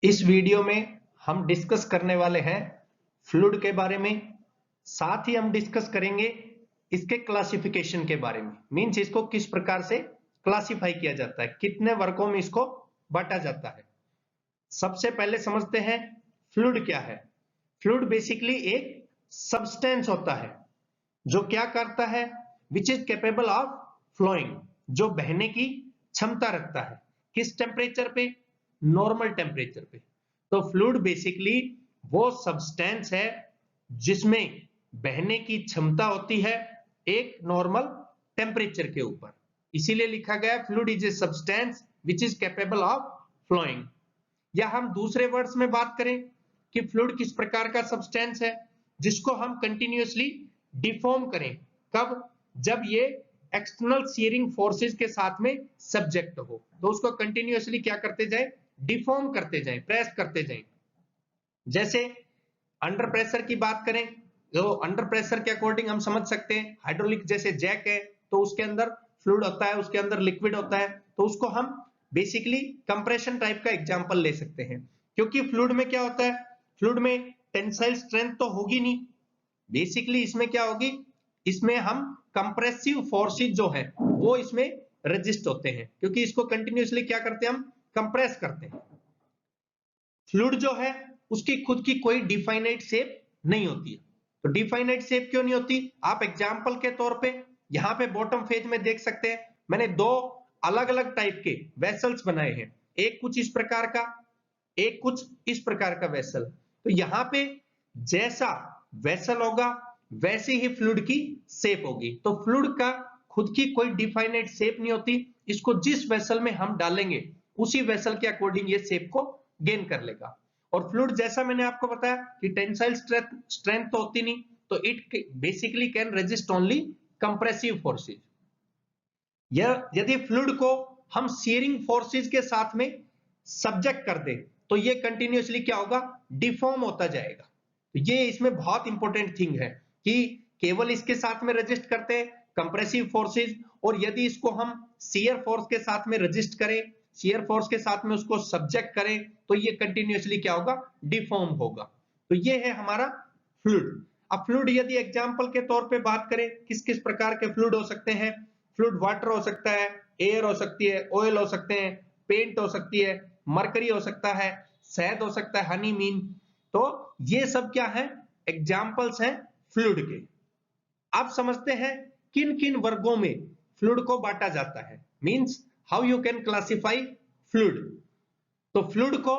इस वीडियो में हम डिस्कस करने वाले हैं फ्लूइड के बारे में। साथ ही हम डिस्कस करेंगे इसके क्लासिफिकेशन के बारे में, मींस इसको किस प्रकार से क्लासिफाई किया जाता है, कितने वर्गों में इसको बांटा जाता है। सबसे पहले समझते हैं फ्लूइड क्या है। फ्लूइड बेसिकली एक सब्सटेंस होता है जो क्या करता है, which is capable of flowing, जो बहने की क्षमता रखता है। किस टेम्परेचर पे? नॉर्मल टेम्परेचर पे। तो फ्लूइड बेसिकली वो सब्सटेंस है जिसमें बहने की क्षमता होती है एक नॉर्मल टेम्परेचर के ऊपर, इसीलिए लिखा गया fluid is a substance which is capable of flowing. या हम दूसरे वर्ड्स में बात करें कि फ्लूइड किस प्रकार का सब्सटेंस है जिसको हम कंटिन्यूअसली डिफॉर्म करें। कब? जब ये एक्सटर्नल शियरिंग फोर्सेस के साथ में सब्जेक्ट हो, तो उसको कंटिन्यूअसली क्या करते जाए, डिफॉर्म करते जाए, प्रेस करते जाए। जैसे अंडर प्रेशर की बात करें तो अंडर प्रेशर के अकॉर्डिंग हम समझ सकते हैं, हाइड्रोलिक जैसे जैक है तो उसके अंदर फ्लूइड होता है, उसके अंदर लिक्विड होता है, तो उसको हम बेसिकली कंप्रेशन टाइप का एग्जांपल ले सकते हैं। क्योंकि फ्लूइड में क्या होता है, फ्लूइड में टेंसाइल स्ट्रेंथ तो होगी नहीं, बेसिकली इसमें क्या होगी, इसमें हम कंप्रेसिव फोर्सेस जो है वो इसमें रजिस्ट होते हैं, क्योंकि इसको कंटिन्यूअसली क्या करते हैं, हम कंप्रेस करते हैं। फ्लूइड जो है उसकी खुद की कोई डिफाइनाइट शेप नहीं होती है। तो डिफाइनाइट शेप क्यों नहीं होती? आप एग्जांपल के तौर पे यहाँ पे बॉटम फेज में देख सकते हैं, मैंने दो अलग अलग टाइप के वेसल्स बनाए हैं, एक कुछ इस प्रकार का, एक कुछ इस प्रकार का वेसल। तो यहाँ पे जैसा वेसल होगा वैसे ही फ्लूइड की शेप होगी। तो फ्लूइड का खुद की कोई डिफाइनाइट शेप नहीं होती, इसको जिस वेसल में हम डालेंगे उसी वेसल के अकॉर्डिंग ये शेप को गेन कर लेगा। और फ्लूइड जैसा मैंने आपको बताया कि टेंसाइल स्ट्रेंथ तो होती नहीं, तो it basically can resist only compressive forces. यदि फ्लूइड को हम शियरिंग फोर्सेस के साथ में सब्जेक्ट कर दे तो ये कंटिन्यूअसली क्या होगा, डिफॉर्म होता जाएगा। तो ये इसमें बहुत इंपॉर्टेंट थिंग है कि केवल इसके साथ में रजिस्ट करते हैं कंप्रेसिव फोर्सेस, और यदि इसको हम शियर फोर्स के साथ में रजिस्ट करें, शियर फोर्स के साथ में उसको सब्जेक्ट करें, तो ये कंटिन्यूअसली क्या होगा, डिफॉर्म होगा। तो ये है हमारा फ्लूइड। अब फ्लूइड यदि एग्जांपल के तौर पे बात करें, किस किस प्रकार के फ्लूइड हो सकते हैं। फ्लूइड वाटर हो सकता है, एयर हो सकती है, ऑयल हो सकते हैं, पेंट हो सकती है, मरकरी हो सकता है, शहद हो सकता है, हनी मीन। तो ये सब क्या है, एग्जांपल्स हैं फ्लूइड के। अब समझते हैं किन किन वर्गों में फ्लूइड को बांटा जाता है, means how you can classify fluid. तो फ्लूइड को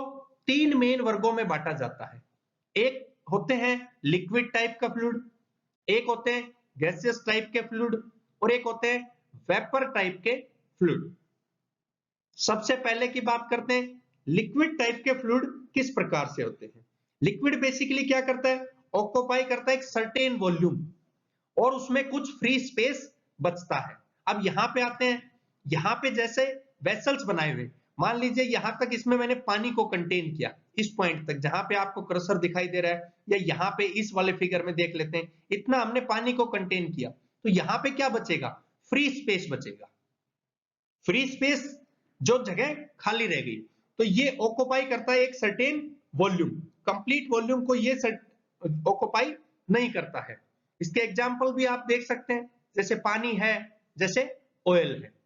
तीन मेन वर्गों में बांटा जाता है। एक होते हैं लिक्विड टाइप का फ्लूइड, एक होते हैं गैसियस टाइप के फ्लूइड, और एक होते हैं वेपर टाइप के फ्लूइड। सबसे पहले की बात करते हैं लिक्विड टाइप के फ्लूइड किस प्रकार से होते हैं। लिक्विड बेसिकली क्या करता है, ऑक्यूपाई करता है एक सर्टेन वॉल्यूम, और उसमें कुछ फ्री स्पेस बचता है। अब यहां पे आते हैं, यहां पे जैसे वेसल्स बनाए हुए, मान लीजिए यहां तक इसमें मैंने पानी को कंटेन किया, इस पॉइंट तक जहां पे आपको कर्सर दिखाई दे रहा है, या यहां पे इस वाले फिगर में देख लेते हैं, इतना हमने पानी को कंटेन किया, तो यहां पे क्या बचेगा, फ्री स्पेस बचेगा। फ्री स्पेस जो जगह खाली रह गई, तो ये ऑक्यूपाई करता है एक सर्टेन वॉल्यूम, कंप्लीट वॉल्यूम को ये ऑक्यूपाई नहीं करता है। इसके एग्जांपल भी आप देख सकते हैं, जैसे पानी है, जैसे ऑयल है।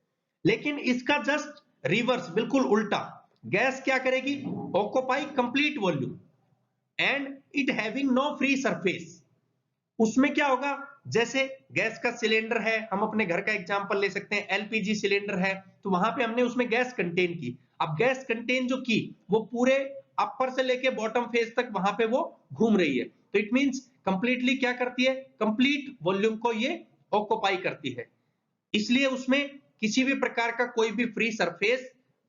लेकिन इसका जस्ट रिवर्स, बिल्कुल उल्टा, गैस क्या करेगी, occupy complete volume and it having no free surface. उसमें क्या होगा, जैसे गैस का सिलेंडर है, हम अपने घर का एग्जांपल ले सकते हैं, एलपीजी सिलेंडर है, तो वहां पे हमने उसमें गैस कंटेन की। अब गैस कंटेन जो की वो पूरे अपर से लेके बॉटम फेज तक वहां पे वो घूम रही है, तो इट मींस कंप्लीटली क्या करती है, कंप्लीट वॉल्यूम को ये ऑक्यूपाई करती है, इसलिए उसमें किसी भी प्रकार का कोई भी फ्री सरफेस,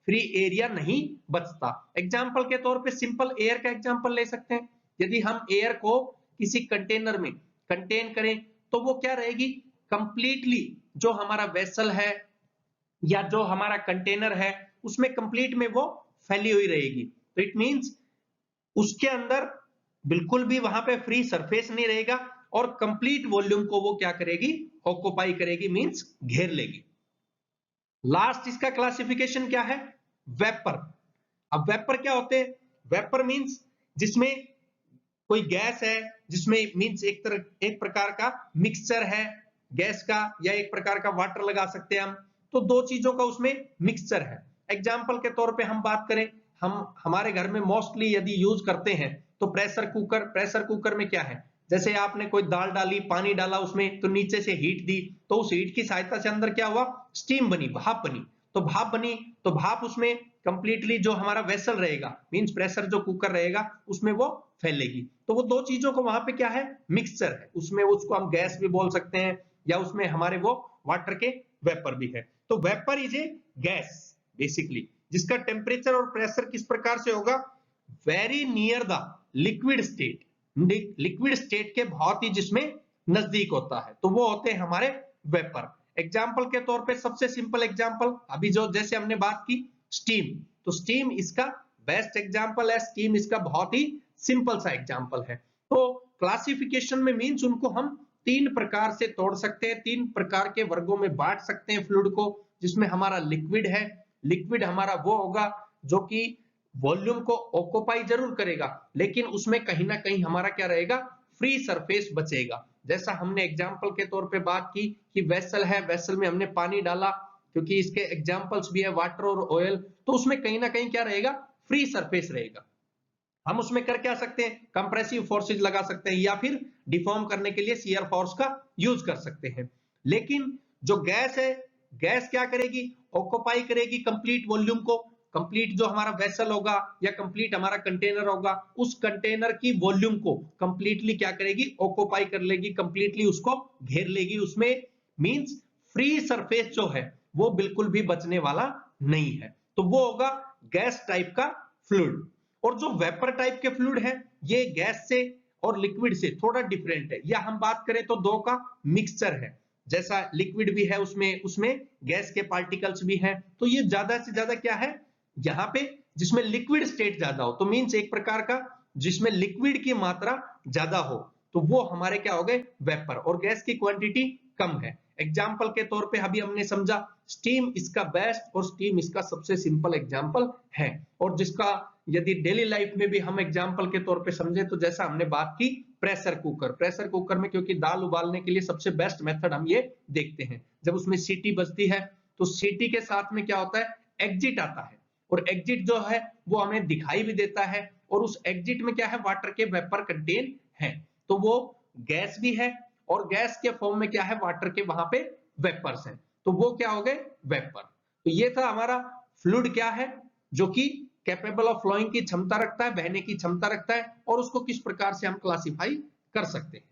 फ्री एरिया नहीं बचता। एग्जांपल के तौर पे सिंपल एयर का एग्जांपल ले सकते हैं। यदि हम एयर को किसी कंटेनर में कंटेन करें तो वो क्या रहेगी, कंप्लीटली जो हमारा वेसल है या जो हमारा कंटेनर है उसमें कंप्लीट में वो फैली हुई रहेगी। तो इट मींस उसके अंदर बिल्कुल भी वहां पे फ्री सरफेस नहीं रहेगा, और कंप्लीट वॉल्यूम को वो क्या करेगी, ऑक्यूपाई करेगी, मींस घेर लेगी। लास्ट इसका क्लासिफिकेशन क्या है, वेपर। अब वेपर क्या होते हैं, वेपर मींस जिसमें कोई गैस है, जिसमें मींस एक प्रकार का मिक्सचर है गैस का, या एक प्रकार का वाटर लगा सकते हैं हम, तो दो चीजों का उसमें मिक्सचर है। एग्जाम्पल के तौर पे हम बात करें, हम हमारे घर में मोस्टली यदि यूज करते हैं तो प्रेशर कुकर। प्रेशर कुकर में क्या है, जैसे आपने कोई दाल डाली, पानी डाला उसमें, तो नीचे से हीट दी, तो उस हीट की सहायता से अंदर क्या हुआ, स्टीम बनी, भाप बनी। तो भाप बनी तो भाप उसमें कंप्लीटली जो हमारा वेसल रहेगा, मींस प्रेशर जो कुकर रहेगा, उसमें वो फैलेगी। तो वो दो चीजों को वहां पे क्या है, मिक्सचर है उसमें। उसको हम गैस भी बोल सकते हैं, या उसमें हमारे वो वाटर के वेपर भी है। तो vapour is a gas basically, जिसका टेम्परेचर और प्रेशर किस प्रकार से होगा, very near the liquid state, liquid state के बहुत ही जिसमें नजदीक होता है, तो वो होते हैं हमारे वेपर। एग्जाम्पल के तौर पे सबसे सिंपल एग्जाम्पल अभी जो जैसे हमने बात की स्टीम, तो स्टीम इसका बेस्ट एग्जाम्पल है, स्टीम इसका बहुत ही सिंपल सा एग्जाम्पल है। तो क्लासिफिकेशन में मींस उनको हम तीन प्रकार से तोड़ सकते हैं, तीन प्रकार के वर्गों में बांट सकते हैं फ्लूइड को, जिसमें हमारा लिक्विड है। लिक्विड हमारा वो होगा जो कि वॉल्यूम को ऑक्युपाई जरूर करेगा, लेकिन उसमें कहीं ना कहीं हमारा क्या रहेगा, फ्री सरफेस बचेगा। जैसा हमने एग्जाम्पल के तौर पे बात की कि वेसल है, वेसल में हमने पानी डाला, क्योंकि इसके एग्जाम्पल्स भी है वाटर और ऑयल, तो उसमें कहीं ना कहीं क्या रहेगा, फ्री सरफेस रहेगा। हम उसमें कर क्या सकते हैं, कंप्रेसिव फोर्सेज लगा सकते हैं, या फिर डिफॉर्म करने के लिए शियर फोर्स का यूज कर सकते हैं। लेकिन जो गैस है, गैस क्या करेगी, ऑक्युपाई करेगी कंप्लीट वॉल्यूम को। कंप्लीट जो हमारा वेसल होगा या कंप्लीट हमारा कंटेनर होगा, उस कंटेनर की वॉल्यूम को कंप्लीटली क्या करेगी, ऑक्युपाई कर लेगी, कंप्लीटली उसको घेर लेगी उसमें। मींस फ्री सरफेस जो है वो बिल्कुल भी बचने वाला नहीं है, तो वो होगा गैस टाइप का फ्लूइड। और जो वेपर टाइप के फ्लूइड है, ये गैस से और लिक्विड से थोड़ा डिफरेंट है, या हम बात करें तो दो का मिक्सचर है। जैसा लिक्विड भी है, उसमें गैस के पार्टिकल्स भी हैं, तो ये ज्यादा से ज्यादा क्या है, यहाँ पे जिसमें लिक्विड स्टेट ज्यादा हो, तो मींस एक प्रकार का जिसमें लिक्विड की मात्रा ज्यादा हो, तो वो हमारे क्या हो गए, वेपर, और गैस की क्वांटिटी कम है। एग्जाम्पल के तौर पे अभी हमने समझा स्टीम इसका बेस्ट और स्टीम इसका सबसे सिंपल एग्जाम्पल है। और जिसका यदि डेली लाइफ में भी हम एग्जाम्पल के तौर पे समझे, तो जैसा हमने बात की प्रेशर कुकर, प्रेशर कुकर में क्योंकि दाल उबालने के लिए सबसे बेस्ट मेथड हम ये देखते हैं, जब उसमें सीटी बजती है तो सीटी के साथ में क्या होता है, एग्जिट आता है, और एग्जिट जो है वो हमें दिखाई भी देता है, और उस एग्जिट में क्या है, वाटर के वेपर कंटेन है, तो वो गैस भी है, और गैस के फॉर्म में क्या है, वाटर के वहां पे वेपर्स हैं, तो वो क्या हो गए, वेपर। तो ये था हमारा फ्लूइड क्या है, जो कि कैपेबल ऑफ फ्लोइंग की क्षमता रखता है, बहने की क्षमता रखता है, और उसको किस प्रकार से हम क्लासिफाई कर सकते हैं।